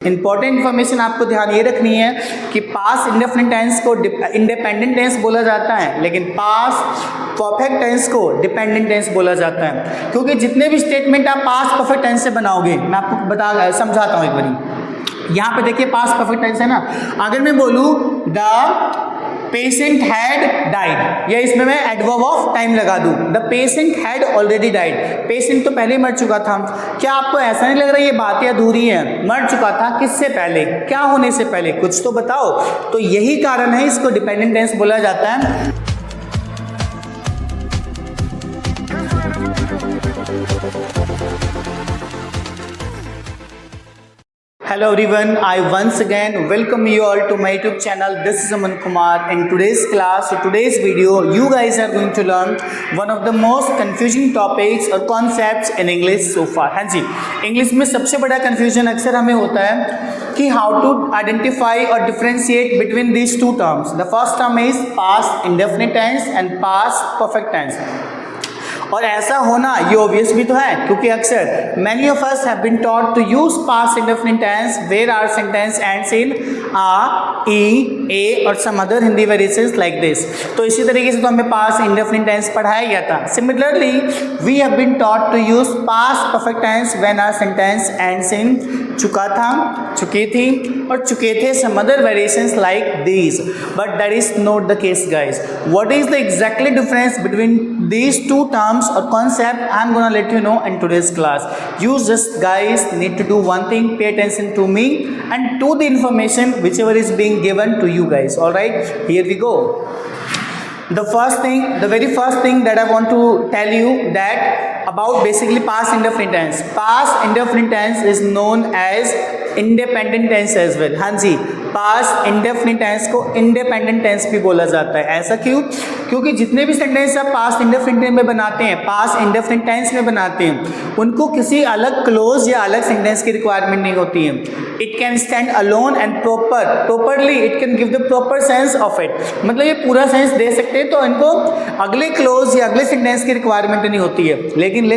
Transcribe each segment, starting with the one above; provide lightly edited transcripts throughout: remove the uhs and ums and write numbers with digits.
Important information आपको ध्यान ये रखनी है कि पास्ट इंडेफिनिट टेंस को इंडिपेंडेंट टेंस बोला जाता है, लेकिन पास्ट परफेक्ट टेंस को डिपेंडेंट टेंस बोला जाता है। क्योंकि जितने भी स्टेटमेंट आप पास्ट परफेक्ट टेंस से बनाओगे, मैं आपको समझाता हूँ एक बारी। यहाँ पे देखिए पास्ट परफेक्ट टेंस है ना, अगर मैं बोलूँ द पेशेंट हैड डाइड, या इसमें मैं एडवर्ब ऑफ टाइम लगा दूं, the patient had already died, patient तो पहले मर चुका था। क्या आपको ऐसा नहीं लग रहा ये बातें अधूरी हैं? मर चुका था किससे पहले, क्या होने से पहले, कुछ तो बताओ। तो यही कारण है इसको डिपेंडेंट टेंस बोला जाता है। Hello everyone, I once again welcome you all to my YouTube channel. This is Aman Kumar. In today's class, today's video, you guys are going to learn one of the most confusing topics or concepts in English so far. हाँ जी, English में सबसे बड़ा confusion अक्सर हमें होता है कि how to identify or differentiate between these two terms. The first term is past indefinite tense and past perfect tense. और ऐसा होना ये ऑब्वियस भी तो है, क्योंकि अक्सर many of us have been taught to use past indefinite tense where our sentence ends in आ, ई, ए और some other Hindi variations like this. तो इसी तरीके से तो हमें पास्ट इंडेफिनिट टेंस पढ़ाया गया था। Similarly we have been taught to use past perfect tense when our sentence ends in चुका था, चुकी थी और चुके थे, some other variations like these. But that is not the case guys. What is the exactly difference between these two terms or concept I'm gonna let you know in today's class. You just guys need to do one thing, pay attention to me and to the information whichever is being given to you guys. All right, here we go. The very first thing that I want to tell you that about basically past indefinite tense. Past indefinite tense is known as independent tense as well. हाँ जी, past indefinite tense को independent tense भी बोला जाता है। ऐसा क्यों? क्योंकि जितने भी सेंटेंस आप पास्ट इंडेफिनिट में बनाते हैं, पास्ट इंडेफिनिट टेंस में बनाते हैं, उनको किसी अलग क्लोज या अलग सेंटेंस की रिक्वायरमेंट नहीं होती है। It can stand alone and properly it can give the proper sense of it, मतलब ये पूरा सेंस दे सकते हैं, तो इनको अगले क्लोज या अगले सेंटेंस की रिक्वायरमेंट नहीं होती है। लेकिन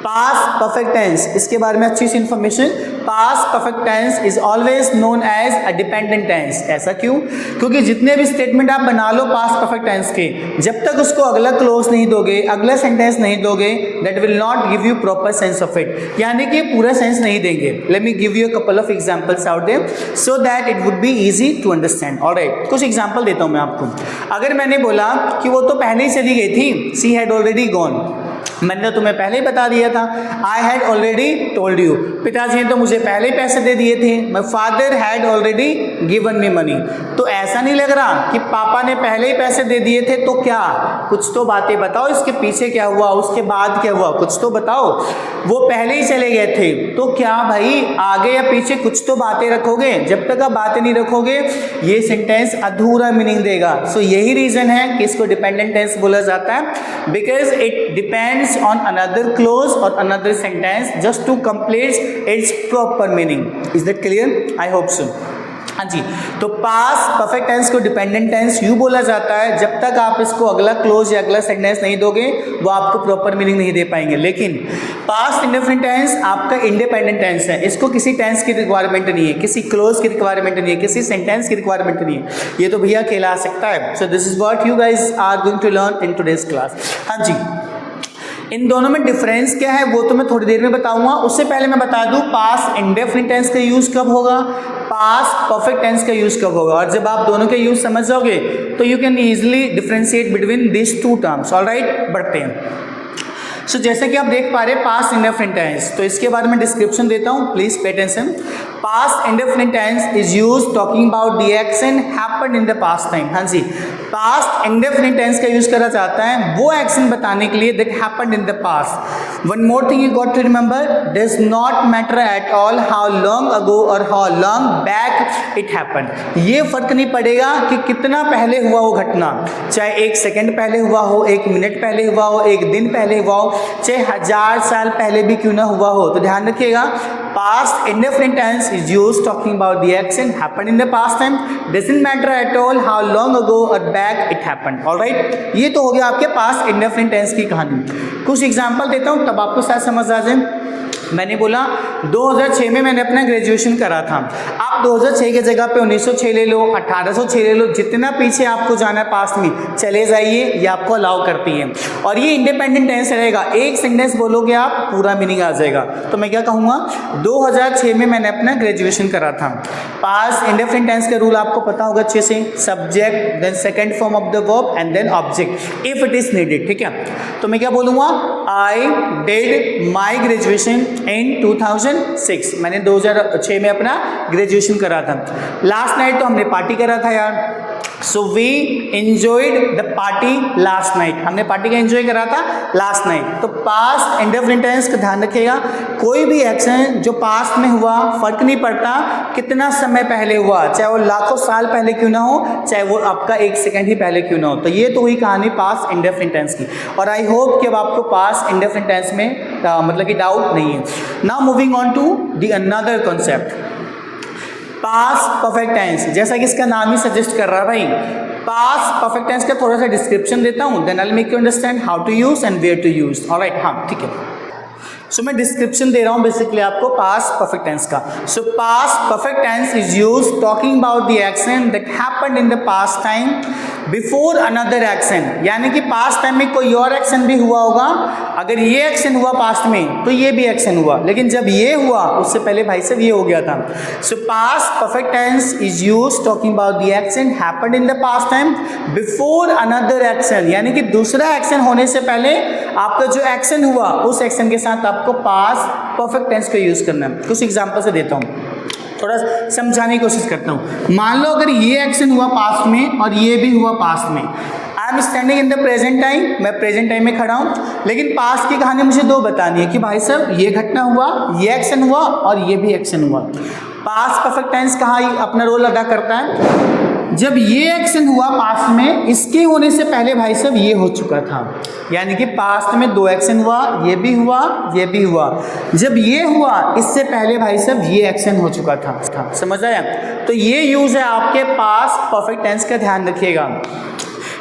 पास्ट परफेक्ट टेंस, इसके बारे में अच्छी सी information, past perfect tense is always known as a dependent tense. ऐसा क्यों? क्योंकि जितने भी स्टेटमेंट आप बना लो पास्ट परफेक्ट टेंस के, जब तक उसको अगला क्लोज नहीं दोगे, अगला सेंटेंस नहीं दोगे, that will not give you proper sense of it, यानी कि पूरा सेंस नहीं देंगे। Let me give you a couple of examples out there so that it would be easy to understand. Alright, कुछ एग्जांपल देता हूं मैं आपको। अगर मैंने बोला कि वो तो पहले ही चली गई थी, शी हैड ऑलरेडी गॉन, मैंने तो तुम्हें पहले ही बता दिया था, आई हैड ऑलरेडी टोल्ड यू, पिताजी ने तो मुझे पहले ही पैसे दे दिए थे, my father had already given me money. तो ऐसा नहीं लग रहा कि पापा ने पहले ही पैसे दे दिए थे, तो क्या, कुछ तो बातें बताओ, इसके पीछे क्या हुआ, उसके बाद क्या हुआ, कुछ तो बताओ। वो पहले ही चले गए थे, तो क्या भाई आगे या पीछे कुछ तो बातें रखोगे? जब तक आप बातें नहीं रखोगे ये सेंटेंस अधूरा मीनिंग देगा। सो यही रीजन है कि इसको डिपेंडेंट टेंस बोला जाता है, because it depends on another clause or another sentence just to complete its proper meaning. Is that clear? I hope so. हाँ जी, तो पास्ट परफेक्ट टेंस को डिपेंडेंट टेंस यूँ बोला जाता है, जब तक आप इसको अगला क्लोज या अगला सेंटेंस नहीं दोगे वो आपको प्रॉपर मीनिंग नहीं दे पाएंगे। लेकिन पास्ट इंडेफिनिट टेंस आपका इंडिपेंडेंट टेंस है, इसको किसी टेंस की रिक्वायरमेंट नहीं है, किसी क्लोज की रिक्वायरमेंट नहीं है, किसी सेंटेंस की रिक्वायरमेंट नहीं है, ये तो भैया अकेला आ सकता है। So this is what you guys are going to learn in today's class. हाँ जी, इन दोनों में डिफरेंस क्या है वो तो मैं थोड़ी देर में बताऊंगा। उससे पहले मैं बता दूं पास्ट इंडेफिनिट टेंस का यूज कब होगा, पास्ट परफेक्ट टेंस का यूज कब होगा, और जब आप दोनों के यूज समझ जाओगे तो you can easily differentiate between this two terms. Alright, बढ़ते हैं। सो जैसे कि आप देख पा रहे हैं पास्ट इंडेफिनिट टेंस, तो इसके बारे में डिस्क्रिप्शन देता हूं, please pay attention. Past indefinite tense is used talking about the action happened in the past time. हाँ जी, पास्ट इंडेफिनिट टेंस का यूज करा जाता है वो एक्शन बताने के लिए that happened in the past. One more thing you got to remember, does not matter at all how long ago और how long back it happened. ये फर्क नहीं पड़ेगा कि कितना पहले हुआ वो घटना, चाहे 1 सेकेंड पहले हुआ हो, 1 मिनट पहले हुआ हो, 1 दिन पहले हुआ हो, चाहे 1000 साल पहले भी क्यों ना हुआ हो। तो ध्यान रखिएगा, past indefinite tense is used talking about the action happened in the past time, doesn't matter at all how long ago or back it happened. all right, ये तो हो गया आपके past indefinite tense की कहानी। कुछ एग्जांपल देता हूँ तब आपको शायद समझ आ जाए। मैंने बोला 2006 में मैंने अपना ग्रेजुएशन करा था। आप 2006 की जगह पे 1906 ले लो, 1806 ले लो, जितना पीछे आपको जाना है पास्ट में चले जाइए, ये आपको अलाउ करती है। और ये इंडिपेंडेंट टेंस रहेगा, एक सेंटेंस बोलोगे आप पूरा मीनिंग आ जाएगा। तो मैं क्या कहूँगा, 2006 में मैंने अपना ग्रेजुएशन करा था। पास्ट इंडेफिनिट टेंस का रूल आपको पता होगा अच्छे से, subject then second form of the verb and then object if it is needed. ठीक है, तो मैं क्या बोलूँगा, I did my graduation in 2006। मैंने 2006 में अपना ग्रेजुएशन करा था। लास्ट नाइट तो हमने पार्टी करा था यार, so we enjoyed the party last night. हमने पार्टी का एंजॉय करा था लास्ट नाइट। तो पास्ट इंडेफिनिट टेंस का ध्यान रखिएगा, कोई भी एक्शन जो पास्ट में हुआ फर्क नहीं पड़ता कितना समय पहले हुआ, चाहे वो लाखों साल पहले क्यों ना हो, चाहे वो आपका 1 सेकंड ही पहले क्यों ना हो। तो ये तो हुई कहानी पास्ट इंडेफिनिट टेंस की। और आई होप कि अब आपको पास्ट इंडेफिनिट टेंस में मतलब कि डाउट नहीं है। Now moving on to the another concept, past perfect tense. जैसा कि इसका नाम ही सजेस्ट कर रहा है भाई, पास्ट परफेक्ट टेंस का थोड़ा सा डिस्क्रिप्शन देता हूं, then I will make you understand how to use and where to use. Alright, हाँ ठीक है। सो मैं डिस्क्रिप्शन दे रहा हूं बेसिकली आपको पास्ट परफेक्ट टेंस का। So past perfect tense is use talking about the action that happened in the past time before another action. यानी कि पास्ट टाइम में कोई और एक्शन भी हुआ होगा, अगर ये एक्शन हुआ पास्ट में तो ये भी एक्शन हुआ, लेकिन जब ये हुआ उससे पहले भाई साहब ये हो गया था। So past perfect tense is use talking about the action happened in the past time before another action. यानी कि दूसरा एक्शन होने से पहले आपका जो एक्शन हुआ उस एक्शन के साथ आपको पास्ट परफेक्ट टेंस का यूज करना है। कुछ एग्जांपल से देता हूँ, थोड़ा समझाने की कोशिश करता हूँ। मान लो अगर ये एक्शन हुआ पास्ट में और ये भी हुआ पास्ट में, I am standing in the present time, मैं प्रेजेंट टाइम में खड़ा हूँ, लेकिन पास्ट की कहानी मुझे दो बतानी है कि भाई साहब ये घटना हुआ, ये एक्शन हुआ और ये भी एक्शन हुआ। पास्ट परफेक्ट टेंस कहाँ अपना रोल अदा करता है, जब ये एक्शन हुआ पास्ट में, इसके होने से पहले भाई साहब ये हो चुका था। यानी कि पास्ट में 2 एक्शन हुआ, ये भी हुआ ये भी हुआ, जब ये हुआ इससे पहले भाई साहब ये एक्शन हो चुका था। समझ आया? तो ये यूज है आपके पास्ट परफेक्ट टेंस का, ध्यान रखिएगा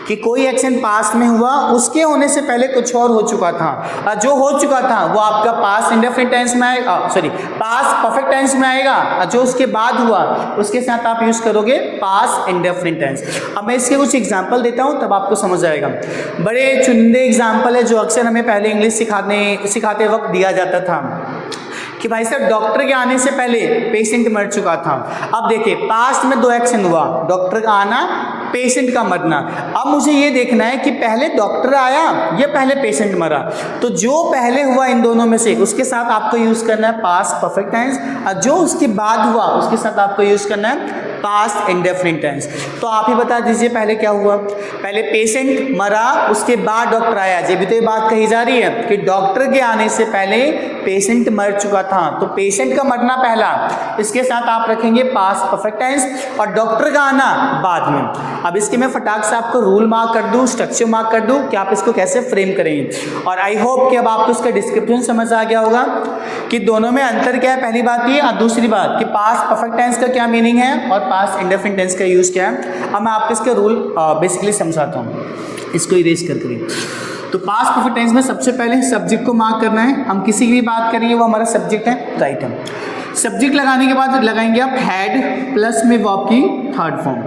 कि कोई एक्शन पास्ट में हुआ, उसके होने से पहले कुछ और हो चुका था, और जो हो चुका था वो आपका पास्ट इंडेफिनिट टेंस में आएगा, सॉरी पास्ट परफेक्ट टेंस में आएगा, और जो उसके बाद हुआ उसके साथ आप यूज करोगे पास्ट इंडेफिनिट टेंस। अब मैं इसके कुछ एग्जांपल देता हूँ तब आपको समझ आएगा। बड़े चुनिंदे एग्जाम्पल है जो अक्सर हमें पहले इंग्लिश सिखाते वक्त दिया जाता था कि भाई साहब डॉक्टर के आने से पहले पेशेंट मर चुका था। अब देखिए पास्ट में 2 एक्शन हुआ, डॉक्टर का आना, पेशेंट का मरना। अब मुझे ये देखना है कि पहले डॉक्टर आया या पहले पेशेंट मरा। तो जो पहले हुआ इन दोनों में से उसके साथ आपको यूज करना है पास्ट परफेक्ट टेंस, और जो उसके बाद हुआ उसके साथ आपको यूज करना है पास्ट इंडेफिनिट टेंस। तो आप ही बता दीजिए पहले क्या हुआ, पहले पेशेंट मरा उसके बाद डॉक्टर आया। जब भी तो ये बात कही जा रही है कि डॉक्टर के आने से पहले पेशेंट मर चुका था, तो पेशेंट का मरना पहला, इसके साथ आप रखेंगे पास्ट परफेक्ट टेंस, और डॉक्टर का आना बाद में। अब इसके मैं फटाक से आपको रूल मार्क कर दूं, स्ट्रक्चर मार्क कर दूं कि आप इसको कैसे फ्रेम करेंगे। और आई होप कि अब आपको इसका डिस्क्रिप्शन समझ आ गया होगा कि दोनों में अंतर क्या है, पहली बात ये, और दूसरी बात कि पास्ट परफेक्ट टेंस का क्या मीनिंग है और पास्ट इंडेफिनिट टेंस का यूज क्या है। अब मैं आपको इसका रूल बेसिकली समझाता हूँ, इसको इरेज करके। तो पास्ट परफेक्ट टेंस में सबसे पहले सब्जेक्ट को मार्क करना है। हम किसी की भी बात करेंगे वो हमारा सब्जेक्ट है, राइट है। सब्जेक्ट लगाने के बाद लगाएंगे आप हैड प्लस में वर्ब की थर्ड फॉर्म,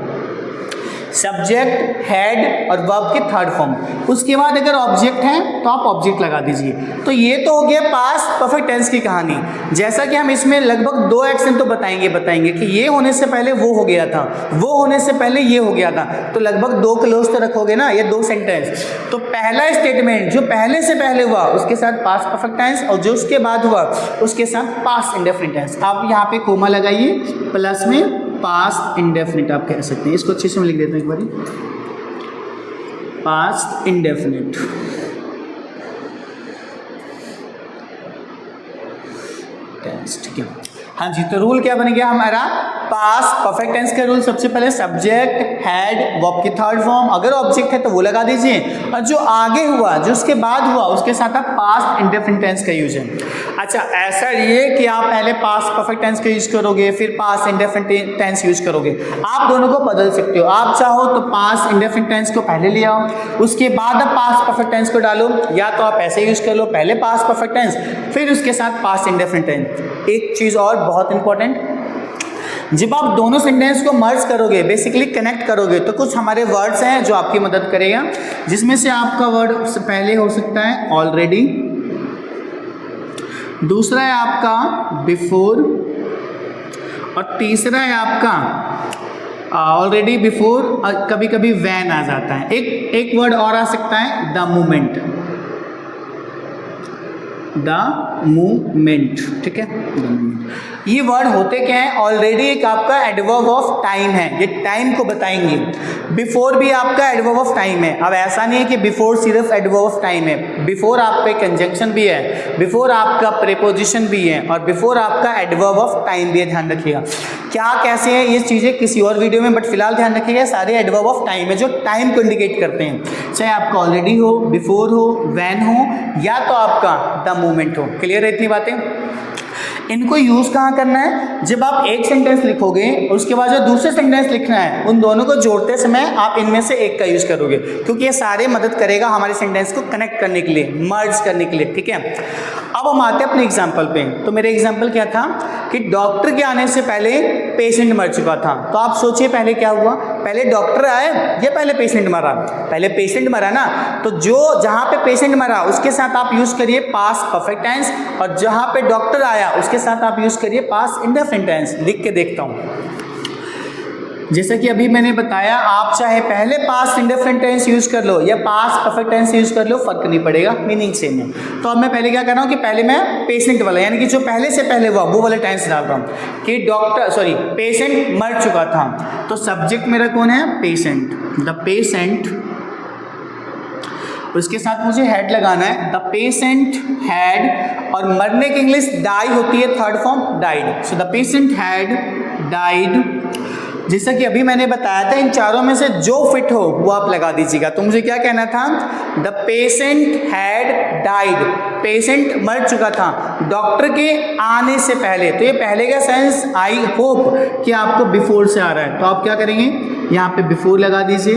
सब्जेक्ट हैड और वर्ब के थर्ड फॉर्म। उसके बाद अगर ऑब्जेक्ट है तो आप ऑब्जेक्ट लगा दीजिए। तो ये तो हो गया पास्ट परफेक्ट टेंस की कहानी। जैसा कि हम इसमें लगभग 2 एक्शन तो बताएंगे कि ये होने से पहले वो हो गया था, वो होने से पहले ये हो गया था, तो लगभग 2 क्लोज तो रखोगे ना, ये 2 सेंटेंस। तो पहला स्टेटमेंट जो पहले से पहले हुआ उसके साथ पास्ट परफेक्ट टेंस, और जो उसके बाद हुआ उसके साथ पास्ट इंडेफिनिट टेंस। आप यहाँ पे कोमा लगाइए प्लस में पास्ट इंडेफिनिट आप कह सकते हैं। इसको अच्छे से मैं लिख देता हूँ एक बार, पास्ट इंडेफिनिट। ठीक है, हाँ जी। तो रूल क्या बन गया हमारा, पास परफेक्ट टेंस का रूल सबसे पहले सब्जेक्ट, हैड, वर्ब की थर्ड फॉर्म, अगर ऑब्जेक्ट है तो वो लगा दीजिए, और जो आगे हुआ, जो उसके बाद हुआ, उसके साथ आप पास्ट इंडेफिनिट टेंस का यूज है। अच्छा, ऐसा ये कि आप पहले पास्ट परफेक्ट टेंस का यूज करोगे फिर पास्ट इंडेफिनिट टेंस यूज करोगे, आप दोनों को बदल सकते हो। आप चाहो तो पास्ट इंडेफिनिट टेंस को पहले ले आओ, उसके बाद आप पास्ट परफेक्ट टेंस को डालो, या तो आप ऐसे यूज कर लो, पहले पास्ट परफेक्ट टेंस फिर उसके साथ पास्ट इंडेफिनिट टेंस। एक चीज और बहुत इंपॉर्टेंट, जब आप दोनों सेंटेंस को मर्ज करोगे, बेसिकली कनेक्ट करोगे, तो कुछ हमारे वर्ड्स हैं जो आपकी मदद करेगा, जिसमें से आपका वर्ड पहले हो सकता है ऑलरेडी, दूसरा है आपका बिफोर, और तीसरा है आपका ऑलरेडी, बिफोर, कभी कभी वैन आ जाता है। एक वर्ड और आ सकता है द मोमेंट, द मूवमेंट, ठीक है। ये वर्ड होते क्या है, ऑलरेडी एक आपका एडवर्ब ऑफ टाइम है, ये टाइम को बताएंगे। बिफोर भी आपका एडवर्ब ऑफ टाइम है। अब ऐसा नहीं है कि बिफोर सिर्फ एडवर्ब ऑफ टाइम है, बिफोर आपका कंजंक्शन भी है, बिफोर आपका प्रीपोजिशन भी है, और बिफोर आपका एडवर्ब ऑफ टाइम भी है। ध्यान रखिएगा क्या कैसे है ये चीज़ें किसी और वीडियो में, बट फिलहाल ध्यान रखिएगा सारे एडवर्ब ऑफ टाइम है जो टाइम को इंडिकेट करते हैं, चाहे आपका ऑलरेडी हो, बिफोर हो, वैन हो, या तो आपका द मोमेंट हो। क्लियर है इतनी बातें? इनको यूज कहाँ करना है, जब आप एक सेंटेंस लिखोगे उसके बाद जो दूसरे सेंटेंस लिखना है, उन दोनों को जोड़ते समय आप इनमें से एक का यूज करोगे, क्योंकि ये सारे मदद करेगा हमारे सेंटेंस को कनेक्ट करने के लिए, मर्ज करने के लिए, ठीक है। अब हम आते हैं अपने एग्जाम्पल पे। तो मेरे एग्जाम्पल क्या था कि डॉक्टर के आने से पहले पेशेंट मर चुका था। तो आप सोचिए पहले क्या हुआ, पहले डॉक्टर आए या पहले पेशेंट मरा? पहले पेशेंट मरा ना, तो जो जहाँ पे पेशेंट मरा उसके साथ आप यूज करिए पास्ट परफेक्ट टेंस, और जहाँ पे डॉक्टर आया उसके साथ आप यूज करिए पास्ट इंडेफिनिट टेंस। लिख के देखता हूँ, जैसा कि अभी मैंने बताया, आप चाहे पहले पास्ट इंडेफिनिट टेंस यूज कर लो या पास्ट परफेक्ट टेंस यूज कर लो, फर्क नहीं पड़ेगा, मीनिंग सेम है। तो अब मैं पहले क्या कर रहा हूँ कि पहले मैं पेशेंट वाला, यानी कि जो पहले से पहले हुआ वो वाला टेंस डाल रहा हूँ कि पेशेंट मर चुका था। तो सब्जेक्ट मेरा कौन है? पेशेंट, द पेशेंट, उसके साथ मुझे हेड लगाना है, द पेशेंट हैड, और मरने की इंग्लिश डाई होती है, third form died. So the patient had died. जैसा कि अभी मैंने बताया था, इन चारों में से जो फिट हो वो आप लगा दीजिएगा। तो मुझे क्या कहना था, the patient had died, patient मर चुका था डॉक्टर के आने से पहले। तो ये पहले का सेंस आई होप कि आपको बिफोर से आ रहा है, तो आप क्या करेंगे, यहाँ पे बिफोर लगा दीजिए,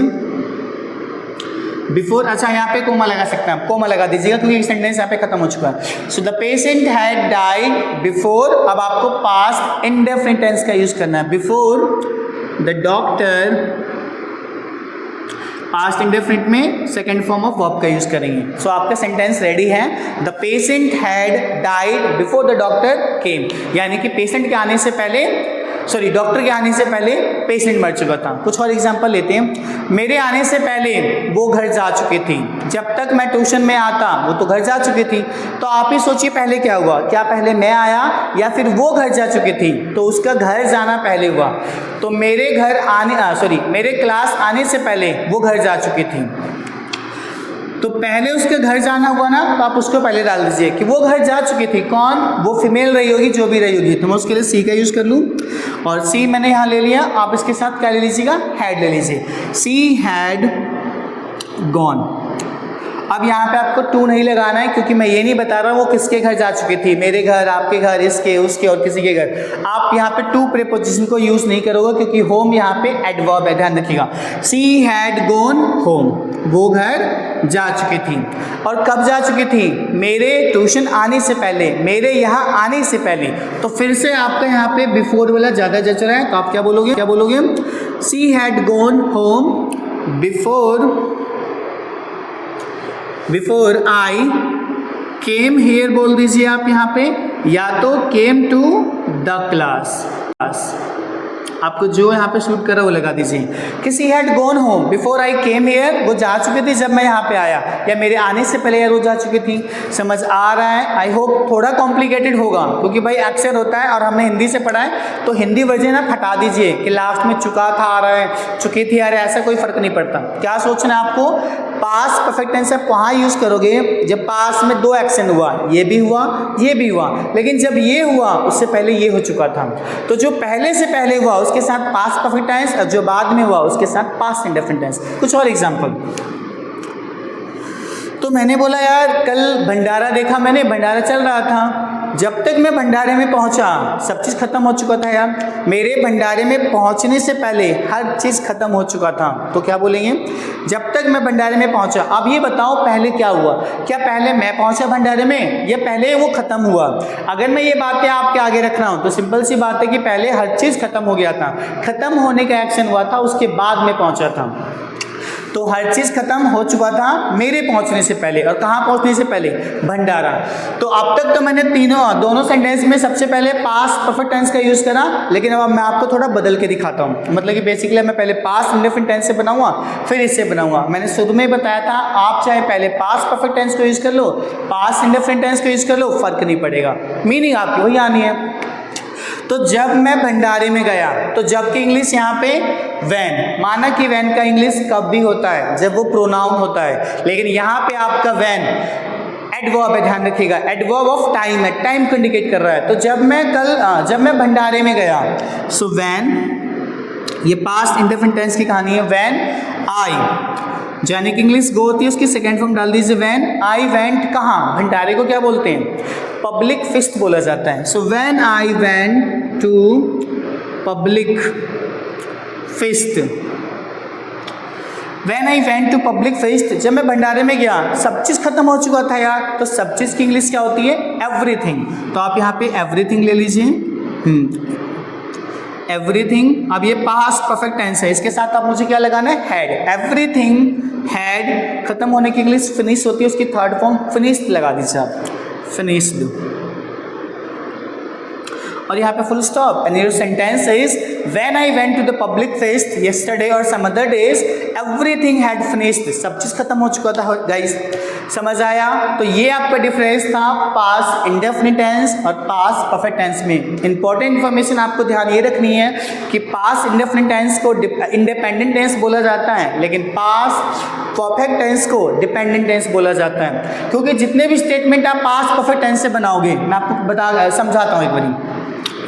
बिफोर। अच्छा, यहाँ पे कोमा लगा सकते हैं, कोमा लगा दीजिएगा क्योंकि सेंटेंस यहाँ पे खत्म हो चुका है। So the patient had died before, अब आपको पास्ट इंडेफिनिट टेंस का यूज करना है, before the doctor, past indefinite में सेकेंड फॉर्म ऑफ वर्ब का यूज करेंगे। सो आपका सेंटेंस रेडी है, the patient had died before the doctor केम, यानी कि पेशेंट के आने से पहले, डॉक्टर के आने से पहले पेशेंट मर चुका था। कुछ और एग्जांपल लेते हैं। मेरे आने से पहले वो घर जा चुकी थी, जब तक मैं ट्यूशन में आता वो तो घर जा चुकी थी। तो आप ही सोचिए पहले क्या हुआ, क्या पहले मैं आया या फिर वो घर जा चुकी थी? तो उसका घर जाना पहले हुआ। तो मेरे घर आने मेरे क्लास आने से पहले वो घर जा चुकी थी, तो पहले उसके घर जाना हुआ ना, तो आप उसको पहले डाल दीजिए कि वो घर जा चुकी थी। कौन? वो फीमेल रही होगी, जो भी रही होगी। तो मैं उसके लिए सी का यूज कर लूँ, और सी मैंने यहाँ ले लिया। आप इसके साथ क्या ले लीजिएगा, हैड ले लीजिए, सी हैड गॉन। अब यहाँ पे आपको टू नहीं लगाना है, क्योंकि मैं ये नहीं बता रहा वो किसके घर जा चुकी थी, मेरे घर, आपके घर, इसके, उसके और किसी के घर। आप यहाँ पे टू प्रीपोजिशन को यूज नहीं करोगे, क्योंकि होम यहाँ पे एडवर्ब है, ध्यान रखिएगा। सी हैड गॉन होम, वो घर जा चुकी थी। और कब जा चुकी थी? मेरे ट्यूशन आने से पहले, मेरे यहाँ आने से पहले। तो फिर से आपका यहाँ पे बिफोर वाला ज़्यादा जच रहा है, तो आप क्या बोलोगे, she had gone home before I came here बोल दीजिए आप यहाँ पे, या तो केम टू द क्लास। आपको जो यहाँ पे शूट कर रहा है वो लगा दीजिए कि she had gone home before I came here, वो जा चुकी थी जब मैं यहाँ पे आया, या मेरे आने से पहले यार वो जा चुकी थी। समझ आ रहा है? आई होप थोड़ा कॉम्प्लिकेटेड होगा, क्योंकि भाई अक्सर होता है और हमने हिंदी से पढ़ा है, तो हिंदी वर्जन आप हटा दीजिए कि लास्ट में चुका था आ रहा है, चुकी थी आ रहा है, ऐसा कोई फर्क नहीं पड़ता। क्या सोचना है आपको, पास्ट परफेक्ट टेंस आप वहाँ यूज करोगे जब पास्ट में दो एक्शन हुआ, ये भी हुआ ये भी हुआ, लेकिन जब ये हुआ उससे पहले ये हो चुका था। तो जो पहले से पहले हुआ उसके साथ पास्ट परफेक्ट टेंस और जो बाद में हुआ उसके साथ पास्ट इंडेफिनिट टेंस। कुछ और एग्जांपल, तो मैंने बोला यार कल भंडारा देखा मैंने, भंडारा चल रहा था, जब तक मैं भंडारे में पहुंचा सब चीज़ खत्म हो चुका था यार, मेरे भंडारे में पहुंचने से पहले हर चीज़ खत्म हो चुका था। तो क्या बोलेंगे, जब तक मैं भंडारे में पहुंचा। अब ये बताओ पहले क्या हुआ, क्या पहले मैं पहुंचा भंडारे में या पहले वो खत्म हुआ? अगर मैं ये बातें आपके आगे रख रहा हूँ तो सिंपल सी बात है कि पहले हर चीज़ खत्म हो गया था, खत्म होने का एक्शन हुआ था, उसके बाद में पहुंचा था। तो हर चीज़ खत्म हो चुका था मेरे पहुंचने से पहले। और कहाँ पहुंचने से पहले? भंडारा। तो अब तक तो मैंने दोनों सेंटेंस में सबसे पहले पास्ट परफेक्ट टेंस का यूज़ करा, लेकिन अब मैं आपको थोड़ा बदल के दिखाता हूँ। मतलब कि बेसिकली मैं पहले पास्ट इंडेफिनिट टेंस से बनाऊंगा फिर इससे बनाऊंगा। मैंने शुरू में बताया था आप चाहे पहले पास्ट परफेक्ट टेंस को यूज़ कर लो, पास्ट इंडेफिनिट टेंस को यूज़ कर लो, फर्क नहीं पड़ेगा, मीनिंग आपकी वही आनी है। तो जब मैं भंडारे में गया, तो जब की इंग्लिश यहाँ पे वैन, माना कि वैन का इंग्लिश कब भी होता है जब वो प्रोनाउन होता है, लेकिन यहाँ पे आपका वैन एडवर्ब है, ध्यान रखिएगा, एडवर्ब ऑफ टाइम है, टाइम को इंडिकेट कर रहा है। तो जब मैं भंडारे में गया, सो वैन, ये पास्ट इंडेफिनिट टेंस की कहानी है। वैन आई, यानी कि इंग्लिश गो होती है उसकी सेकेंड फॉर्म डाल दीजिए वैन आई वेंट, कहाँ? भंडारे को क्या बोलते हैं? पब्लिक फिस्ट बोला जाता है। So when I went to public feast, when I went to public feast, जब मैं भंडारे में गया सब चीज़ खत्म हो चुका था यार। तो सब चीज़ की इंग्लिश क्या होती है? एवरीथिंग। तो आप यहाँ पे एवरीथिंग ले लीजिए, एवरीथिंग। अब ये पास्ट परफेक्ट टेंस है, इसके साथ आप मुझे क्या लगाना है? हैड। एवरीथिंग हैड, खत्म होने की इंग्लिश फिनिश होती है, उसकी थर्ड फॉर्म फिनिश्ड लगा दीजिए आप, फिनिश्ड। और यहाँ पे full stop. And your sentence is when I went to the public fest yesterday और some other days everything had finished, सब चीज़ खत्म हो चुका था गाइस। समझ आया? तो ये आपका डिफरेंस था पास्ट इंडेफिनिट टेंस और पास्ट परफेक्ट टेंस में। इंपॉर्टेंट इन्फॉर्मेशन आपको ध्यान ये रखनी है कि पास्ट इंडेफिनिट टेंस को इंडिपेंडेंट टेंस बोला जाता है, लेकिन पास्ट परफेक्ट टेंस को डिपेंडेंट टेंस बोला जाता है। क्योंकि जितने भी स्टेटमेंट आप पास्ट परफेक्ट टेंस से बनाओगे, मैं आपको समझाता हूँ एक बारी।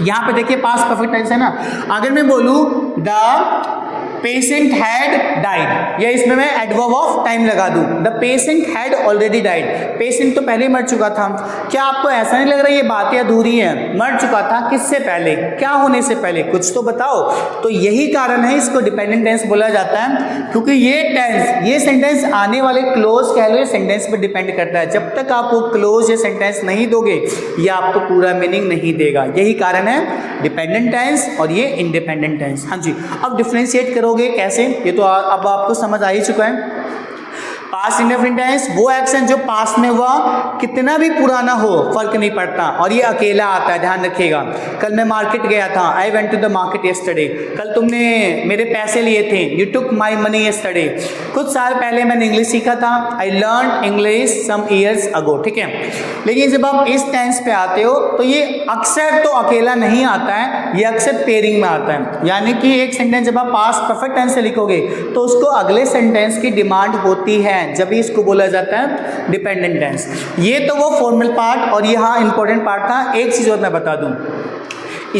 यहाँ पे देखिए पास्ट परफेक्ट टेंस है ना, अगर मैं बोलूँ द पेशेंट हैड डाइड, या इसमें मैं एडवर्ब ऑफ टाइम लगा दूं, the patient had already died, patient तो पहले ही मर चुका था। क्या आपको ऐसा नहीं लग रहा ये बातें अधूरी हैं? मर चुका था किससे पहले, क्या होने से पहले, कुछ तो बताओ। तो यही कारण है इसको डिपेंडेंट टेंस बोला जाता है, क्योंकि ये टेंस, ये सेंटेंस आने वाले क्लोज कह लो, ये सेंटेंस पर डिपेंड करता है। जब तक आप वो क्लोज या सेंटेंस नहीं दोगे ये आपको पूरा मीनिंग नहीं देगा। यही कारण है डिपेंडेंट टेंस और ये इंडिपेंडेंट टेंस। हाँ जी, अब डिफरेंशिएट करो कैसे, ये तो अब आपको समझ आ ही चुका है। पास्ट इंडेफिनिट टेंस वो एक्शन जो पास्ट में हुआ, कितना भी पुराना हो फर्क नहीं पड़ता, और ये अकेला आता है, ध्यान रखिएगा। कल मैं मार्केट गया था, I went to the market yesterday. कल तुमने मेरे पैसे लिए थे, you took my money yesterday. कुछ साल पहले मैंने इंग्लिश सीखा था, I learn English some years ago, ठीक है। लेकिन जब आप इस टेंस पे आते हो तो ये अक्सर तो अकेला नहीं आता है, ये अक्सर पेयरिंग में आता है। यानी कि एक सेंटेंस जब आप पास्ट परफेक्ट टेंस से लिखोगे तो उसको अगले सेंटेंस की डिमांड होती है, जब भी इसको बोला जाता है डिपेंडेंट टेंस। ये तो वो फॉर्मल पार्ट, और यहाँ इंपॉर्टेंट पार्ट था। एक चीज़ और मैं बता दूं,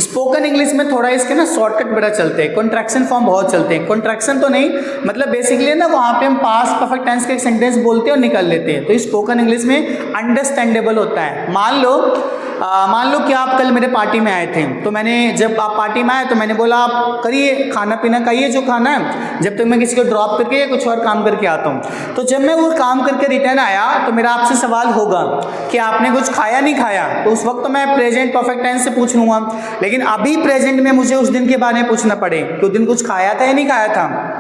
स्पोकन इंग्लिश में थोड़ा इसके ना शॉर्टकट बड़ा चलते हैं, कॉन्ट्रैक्शन फॉर्म बहुत चलते हैं। कॉन्ट्रैक्शन तो नहीं, मतलब बेसिकली ना वहाँ पे हम पास्ट परफेक्ट टेंस का एक सेंटेंस बोलते हैं और निकाल लेते हैं। तो स्पोकन इंग्लिश में अंडरस्टैंडेबल होता है। मान लो कि आप कल मेरे पार्टी में आए थे, तो मैंने जब आप पार्टी में आए तो मैंने बोला आप करिए खाना पीना, खाइए जो खाना है, जब तक मैं किसी को ड्रॉप करके या कुछ और काम करके आता हूँ। तो जब मैं वो काम करके रिटर्न आया तो मेरा आपसे सवाल होगा कि आपने कुछ खाया नहीं खाया, तो उस वक्त तो मैं प्रेजेंट परफेक्ट टेंस से पूछ लूँगा। लेकिन अभी प्रेजेंट में मुझे उस दिन के बारे में पूछना पड़े कि उस दिन कुछ खाया था या नहीं खाया था।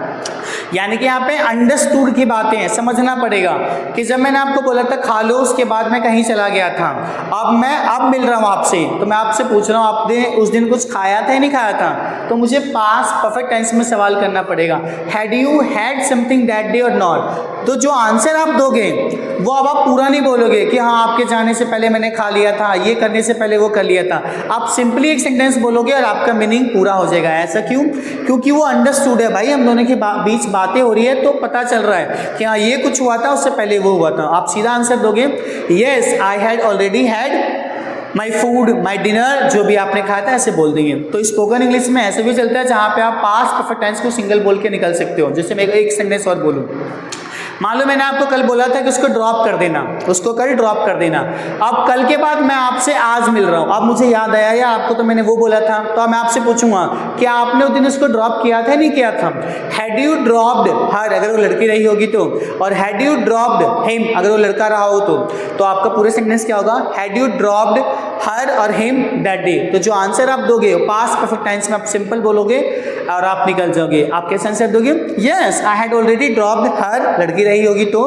यानी कि यहाँ पे अंडरस्टूड की बातें हैं, समझना पड़ेगा कि जब मैंने आपको बोला था खा लो, उसके बाद मैं कहीं चला गया था, अब मिल रहा हूँ आपसे, तो मैं आपसे पूछ रहा हूँ आपने उस दिन कुछ खाया था या नहीं खाया था। तो मुझे पास्ट परफेक्ट टेंस में सवाल करना पड़ेगा, had you had something that day और नॉट। तो जो आंसर आप दोगे वो अब आप पूरा नहीं बोलोगे कि हाँ आपके जाने से पहले मैंने खा लिया था, ये करने से पहले वो कर लिया था। आप सिंपली एक सेंटेंस बोलोगे और आपका मीनिंग पूरा हो जाएगा। ऐसा क्यों? क्योंकि वो अंडरस्टूड है भाई, हम दोनों के बीच बातें हो रही है तो पता चल रहा है कि हाँ ये कुछ हुआ था, उससे पहले वो हुआ था। आप सीधा आंसर दोगे yes I had already had my food, my dinner, जो भी आपने खाया था ऐसे बोल देंगे। तो स्पोकन इंग्लिश में ऐसे भी चलता है जहाँ पे आप पास्ट परफेक्ट टेंस को सिंगल बोल के निकल सकते हो। जैसे मैं एक सेंटेंस और बोलूँ, मान लो मैंने आपको कल बोला था कि उसको ड्रॉप कर देना, उसको कल ड्रॉप कर देना। अब कल के बाद मैं आपसे आज मिल रहा हूँ, अब मुझे याद आया या आपको तो मैंने वो बोला था, तो मैं आपसे पूछूंगा कि आपने उस दिन उसको ड्रॉप किया था नहीं किया था। हैड यू ड्रॉप्ड हर अगर वो लड़की रही होगी तो, और हैड यू ड्रॉप्ड हिम अगर वो लड़का रहा हो तो आपका पूरे सेंटेंस क्या होगा, हैड यू ड्रॉप्ड हर और हिम दैट डे। तो जो आंसर आप दोगे पास्ट परफेक्ट टेंस में आप सिंपल बोलोगे और आप निकल जाओगे। आप कैसे आंसर दोगे, yes I had already dropped her, लड़की रही होगी तो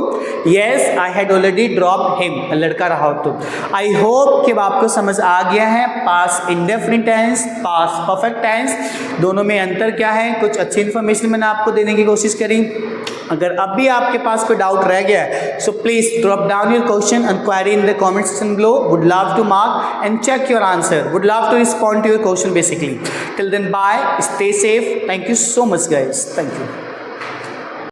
yes I had already dropped him, लड़का रहा हो तो। आई होप कि आपको समझ आ गया है past indefinite tense, past perfect tense, दोनों में अंतर क्या है। कुछ अच्छी इन्फॉर्मेशन मैंने आपको देने की कोशिश करी। अगर अब भी आपके पास कोई डाउट रह गया है so please drop down your question and query in the comment section below. Would love to mark and check your answer, would love to respond to your question basically. Till then, bye, stay safe, thank you so much guys, thank you.